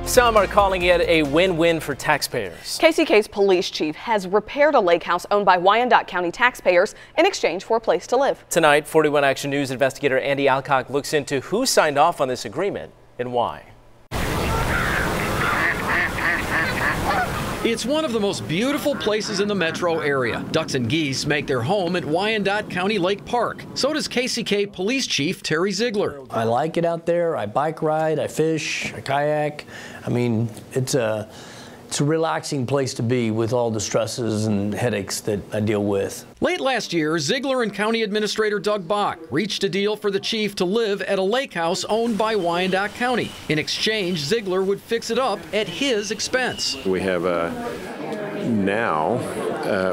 Some are calling it a win-win for taxpayers. KCK's police chief has repaired a lake house owned by Wyandotte County taxpayers in exchange for a place to live. Tonight, 41 Action News investigator Andy Alcock looks into who signed off on this agreement and why. It's one of the most beautiful places in the metro area. Ducks and geese make their home at Wyandotte County Lake Park. So does KCK Police Chief Terry Zeigler. I like it out there. I bike ride, I fish, I kayak. I mean, it's a relaxing place to be with all the stresses and headaches that I deal with. Late last year, Zeigler and County Administrator Doug Bach reached a deal for the chief to live at a lake house owned by Wyandotte County. In exchange, Zeigler would fix it up at his expense. We have now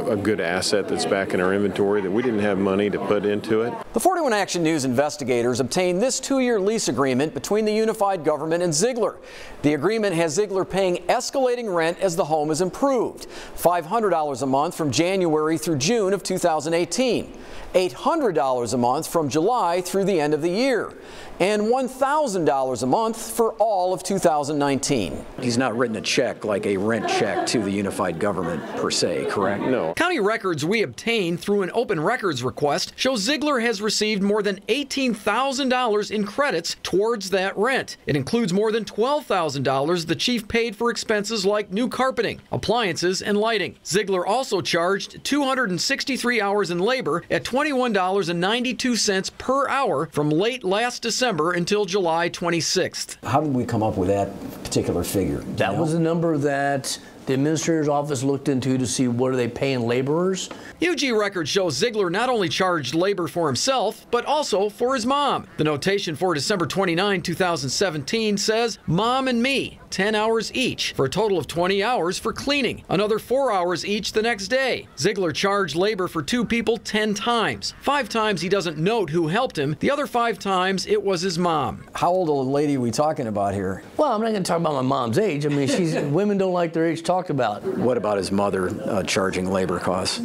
a good asset that's back in our inventory that we didn't have money to put into it. The 41 Action News investigators obtained this 2-year lease agreement between the unified government and Zeigler. The agreement has Zeigler paying escalating rent as the home is improved. $500 a month from January through June of 2018, $800 a month from July through the end of the year, and $1,000 a month for all of 2019. He's not written a check like a rent check to the unified government per se, correct? No. County records we obtained through an open records request show Zeigler has received more than $18,000 in credits towards that rent. It includes more than $12,000 the chief paid for expenses like new carpeting, appliances, and lighting. Zeigler also charged 263 hours in labor at $21.92 per hour from late last December until July 26th. How did we come up with that particular figure? That was a number that the administrator's office looked into to see what are they paying laborers. UG records show Zeigler not only charged labor for himself, but also for his mom. The notation for December 29, 2017 says, "Mom and me, 10 hours each, for a total of 20 hours for cleaning, another 4 hours each the next day." Zeigler charged labor for 2 people 10 times. 5 times he doesn't note who helped him. The other 5 times it was his mom. How old a lady are we talking about here? Well, I'm not going to talk about my mom's age. I mean, women don't like their age talked about. What about his mother charging labor costs?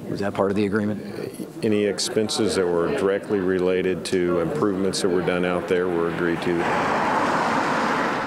Was that part of the agreement? Any expenses that were directly related to improvements that were done out there were agreed to.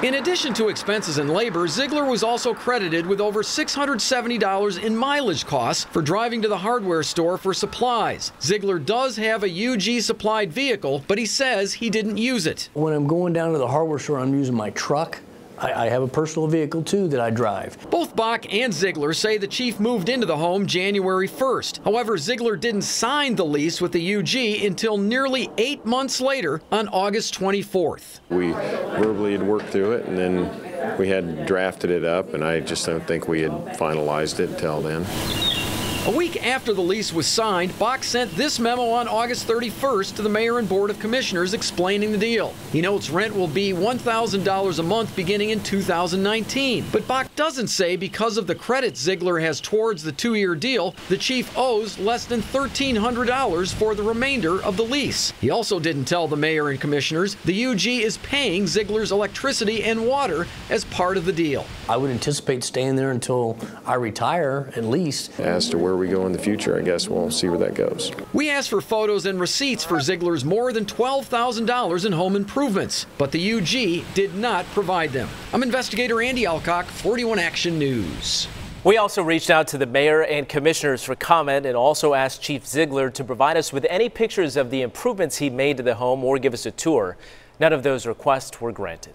In addition to expenses and labor, Zeigler was also credited with over $670 in mileage costs for driving to the hardware store for supplies. Zeigler does have a UG-supplied vehicle, but he says he didn't use it. When I'm going down to the hardware store, I'm using my truck. I have a personal vehicle, too, that I drive. Both Bach and Zeigler say the chief moved into the home January 1st. However, Zeigler didn't sign the lease with the UG until nearly 8 months later on August 24th. We verbally had worked through it, and then we had drafted it up, and I just don't think we had finalized it until then. A week after the lease was signed, Bach sent this memo on August 31st to the mayor and board of commissioners explaining the deal. He notes rent will be $1,000 a month beginning in 2019. But Bach doesn't say because of the credit Zeigler has towards the 2-year deal, the chief owes less than $1,300 for the remainder of the lease. He also didn't tell the mayor and commissioners the UG is paying Zeigler's electricity and water as part of the deal. I would anticipate staying there until I retire, at least. As to where we go in the future, I guess we'll see where that goes. We asked for photos and receipts for Zeigler's more than $12,000 in home improvements, but the UG did not provide them. I'm investigator Andy Alcock, 41 Action News. We also reached out to the mayor and commissioners for comment and also asked Chief Zeigler to provide us with any pictures of the improvements he made to the home or give us a tour. None of those requests were granted.